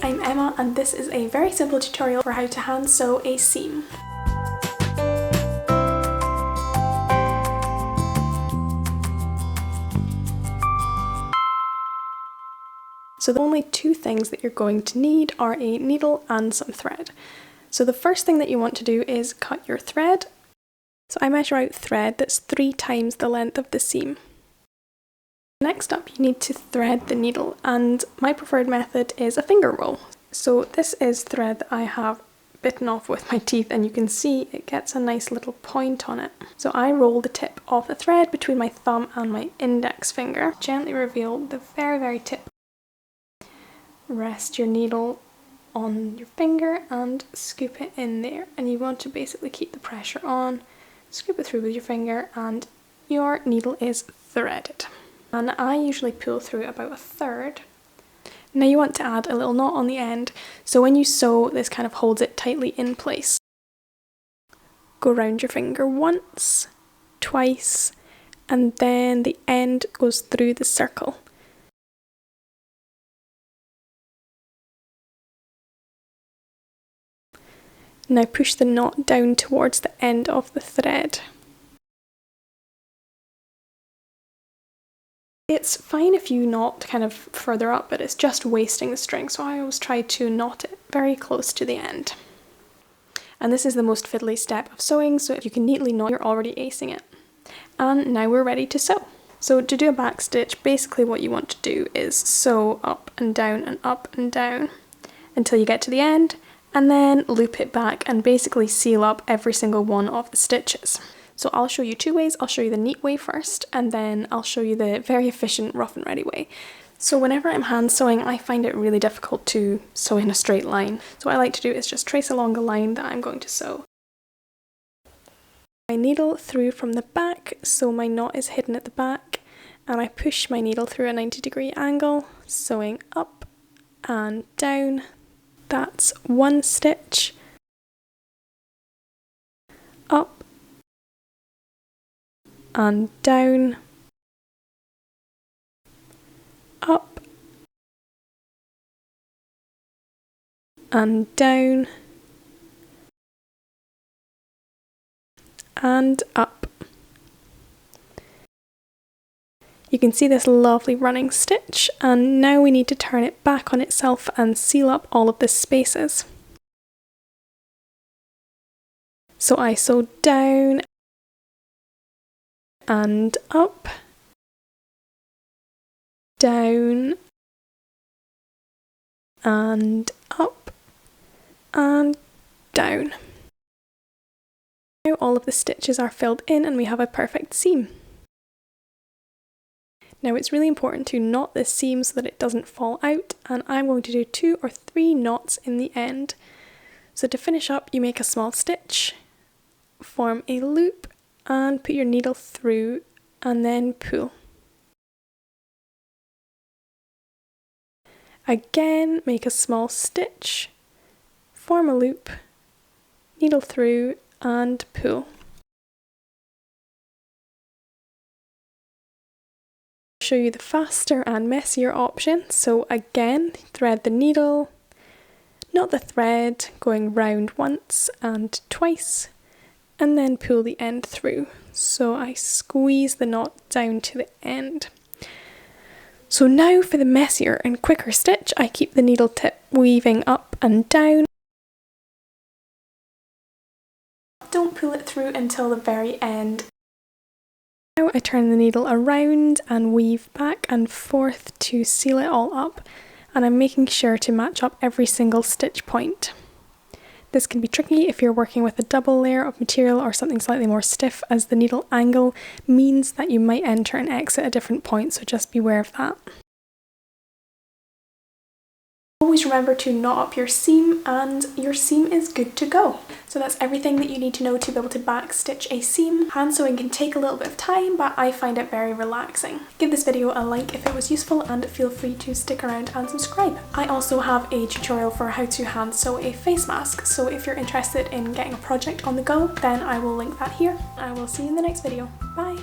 I'm Emma and this is a very simple tutorial for how to hand sew a seam. So the only two things that you're going to need are a needle and some thread. So the first thing that you want to do is cut your thread. So I measure out thread that's 3 times the length of the seam. Next up, you need to thread the needle, and my preferred method is a finger roll. So this is thread that I have bitten off with my teeth, and you can see it gets a nice little point on it. So I roll the tip of the thread between my thumb and my index finger. Gently reveal the very tip. Rest your needle on your finger and scoop it in there, and you want to basically keep the pressure on, scoop it through with your finger, and your needle is threaded. And I usually pull through about 1/3. Now you want to add a little knot on the end, so when you sew, this kind of holds it tightly in place. Go around your finger once, twice, and then the end goes through the circle. Now push the knot down towards the end of the thread. It's fine if you knot kind of further up, but it's just wasting the string, so I always try to knot it very close to the end. And this is the most fiddly step of sewing, so if you can neatly knot, you're already acing it. And now we're ready to sew. So to do a back stitch, basically what you want to do is sew up and down until you get to the end, and then loop it back and basically seal up every single one of the stitches. So I'll show you 2 ways. I'll show you the neat way first, and then I'll show you the very efficient rough and ready way. So whenever I'm hand sewing, I find it really difficult to sew in a straight line. So what I like to do is just trace along the line that I'm going to sew. My needle through from the back, so my knot is hidden at the back, and I push my needle through a 90-degree angle, sewing up and down. That's 1 stitch, up and down, up and down, and up. You can see this lovely running stitch, and now we need to turn it back on itself and seal up all of the spaces. So I sew down and up, down and up and down. Now all of the stitches are filled in and we have a perfect seam. Now it's really important to knot this seam so that it doesn't fall out, and I'm going to do 2 or 3 knots in the end. So to finish up, you make a small stitch, form a loop, and put your needle through and then pull. Again, make a small stitch, form a loop, needle through and pull. I'll show you the faster and messier option. So again, thread the needle, knot the thread going round once and twice, and then pull the end through. So I squeeze the knot down to the end. So now for the messier and quicker stitch, I keep the needle tip weaving up and down. Don't pull it through until the very end. Now I turn the needle around and weave back and forth to seal it all up, and I'm making sure to match up every single stitch point. This can be tricky if you're working with a double layer of material or something slightly more stiff, as the needle angle means that you might enter and exit at different points, so just beware of that. Always remember to knot up your seam, and your seam is good to go. So that's everything that you need to know to be able to back stitch a seam. Hand sewing can take a little bit of time, but I find it very relaxing. Give this video a like if it was useful, and feel free to stick around and subscribe. I also have a tutorial for how to hand sew a face mask, so if you're interested in getting a project on the go, then I will link that here. I will see you in the next video. Bye!